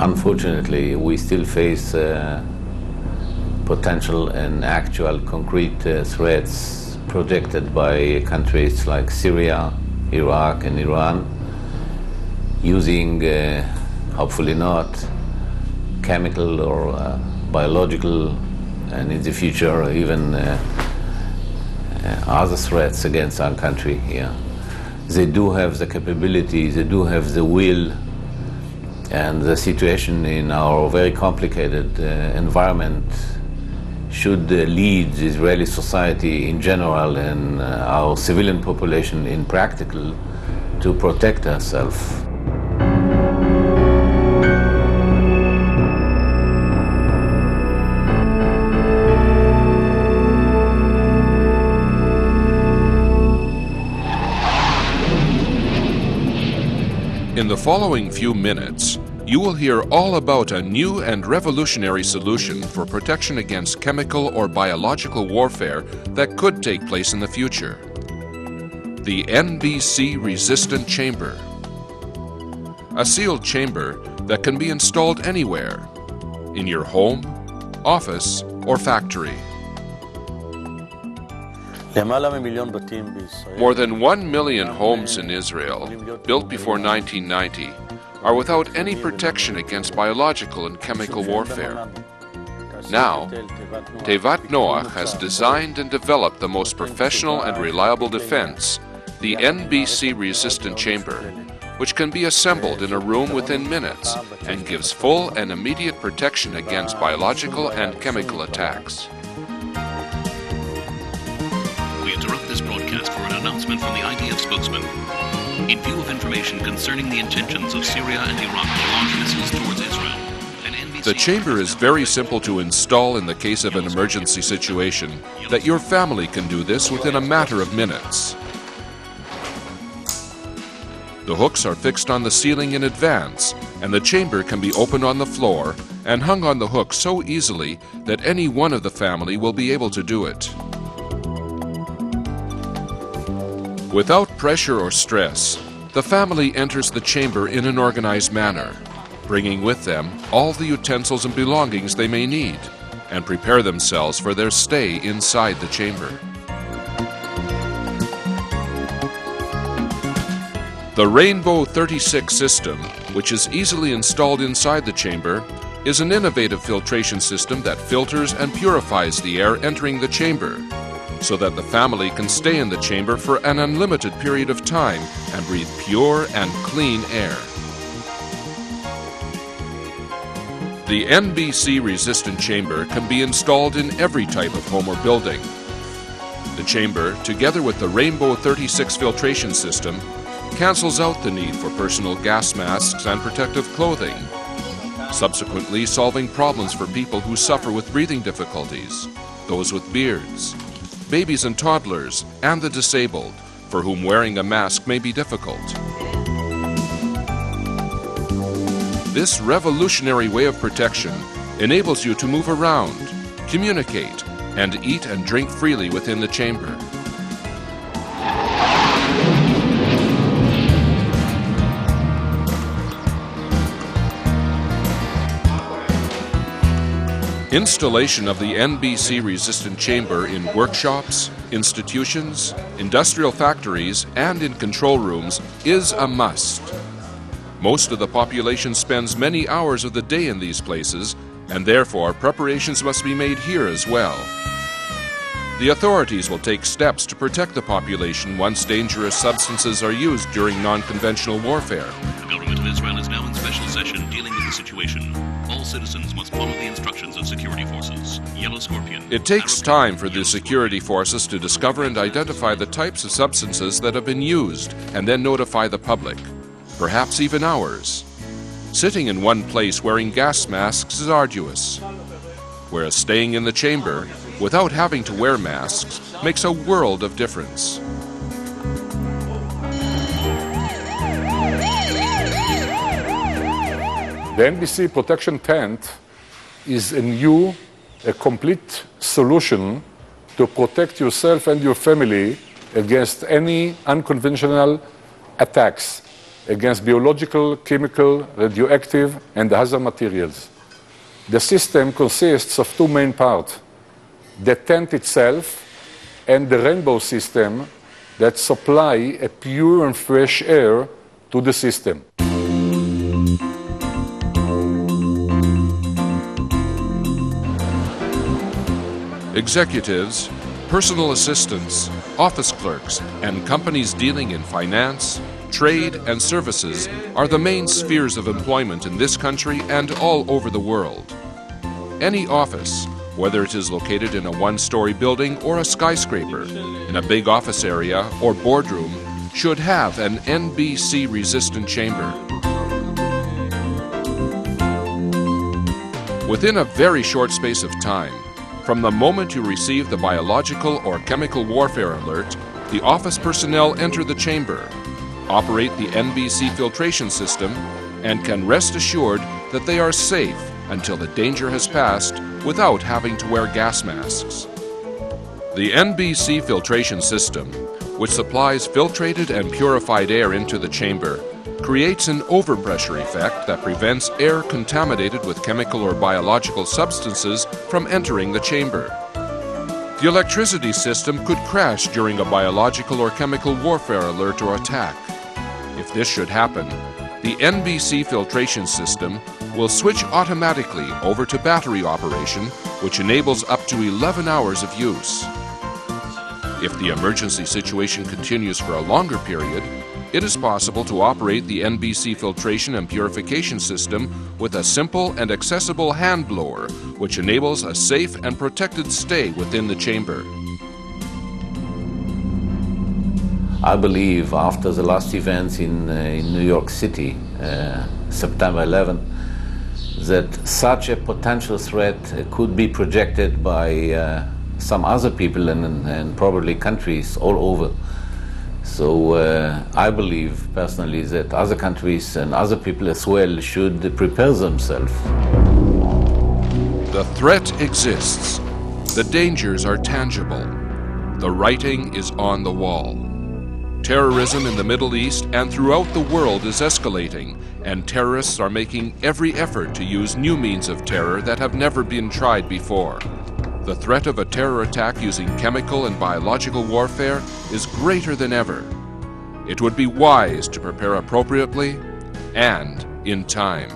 Unfortunately, we still face potential and actual concrete threats projected by countries like Syria, Iraq, and Iran, using, hopefully not, chemical or biological, and in the future even other threats against our country here. They do have the capability, they do have the will, and the situation in our very complicated environment should lead the Israeli society in general and our civilian population in practical to protect ourselves. In the following few minutes, you will hear all about a new and revolutionary solution for protection against chemical or biological warfare that could take place in the future. The NBC-resistant chamber. A sealed chamber that can be installed anywhere, in your home, office, or factory. More than 1 million homes in Israel, built before 1990, are without any protection against biological and chemical warfare. Now, Tevat Noach has designed and developed the most professional and reliable defense, the NBC-resistant chamber, which can be assembled in a room within minutes and gives full and immediate protection against biological and chemical attacks. We interrupt this broadcast for an announcement from the IDF spokesman. In view of information concerning the intentions of Syria and Iraq to launch missiles towards Israel, the chamber is very simple to install in the case of an emergency situation, that your family can do this within a matter of minutes. The hooks are fixed on the ceiling in advance, and the chamber can be opened on the floor and hung on the hook so easily that any one of the family will be able to do it. Without pressure or stress, the family enters the chamber in an organized manner, bringing with them all the utensils and belongings they may need, and prepare themselves for their stay inside the chamber. The Rainbow 36 system, which is easily installed inside the chamber, is an innovative filtration system that filters and purifies the air entering the chamber, so that the family can stay in the chamber for an unlimited period of time and breathe pure and clean air. The NBC-resistant chamber can be installed in every type of home or building. The chamber, together with the Rainbow 36 filtration system, cancels out the need for personal gas masks and protective clothing, subsequently solving problems for people who suffer with breathing difficulties, those with beards, babies and toddlers, and the disabled, for whom wearing a mask may be difficult. This revolutionary way of protection enables you to move around, communicate, and eat and drink freely within the chamber. Installation of the NBC-resistant chamber in workshops, institutions, industrial factories, and in control rooms is a must. Most of the population spends many hours of the day in these places, and therefore preparations must be made here as well. The authorities will take steps to protect the population once dangerous substances are used during non-conventional warfare. The government of Israel is now in special session dealing with the situation. All citizens must follow the instructions of security forces. Yellow Scorpion. It takes time for the security forces to discover and identify the types of substances that have been used and then notify the public, perhaps even hours. Sitting in one place wearing gas masks is arduous, whereas staying in the chamber without having to wear masks makes a world of difference. The NBC protection tent is a complete solution to protect yourself and your family against any unconventional attacks, against biological, chemical, radioactive, and hazard materials. The system consists of two main parts, the tent itself and the rainbow system that supply a pure and fresh air to the system. Executives, personal assistants, office clerks, and companies dealing in finance, trade, and services are the main spheres of employment in this country and all over the world. Any office, whether it is located in a one-story building or a skyscraper, in a big office area or boardroom, should have an NBC-resistant chamber. Within a very short space of time, from the moment you receive the biological or chemical warfare alert, the office personnel enter the chamber, operate the NBC filtration system, and can rest assured that they are safe until the danger has passed without having to wear gas masks. The NBC filtration system, which supplies filtrated and purified air into the chamber, creates an overpressure effect that prevents air contaminated with chemical or biological substances from entering the chamber. The electricity system could crash during a biological or chemical warfare alert or attack. If this should happen, the NBC filtration system will switch automatically over to battery operation, which enables up to 11 hours of use. If the emergency situation continues for a longer period, it is possible to operate the NBC filtration and purification system with a simple and accessible hand blower, which enables a safe and protected stay within the chamber. I believe after the last events in New York City, September 11, that such a potential threat could be projected by some other people and probably countries all over. So I believe personally that other countries and other people as well should prepare themselves. The threat exists. The dangers are tangible. The writing is on the wall. Terrorism in the Middle East and throughout the world is escalating, and terrorists are making every effort to use new means of terror that have never been tried before. The threat of a terror attack using chemical and biological warfare is greater than ever. It would be wise to prepare appropriately and in time.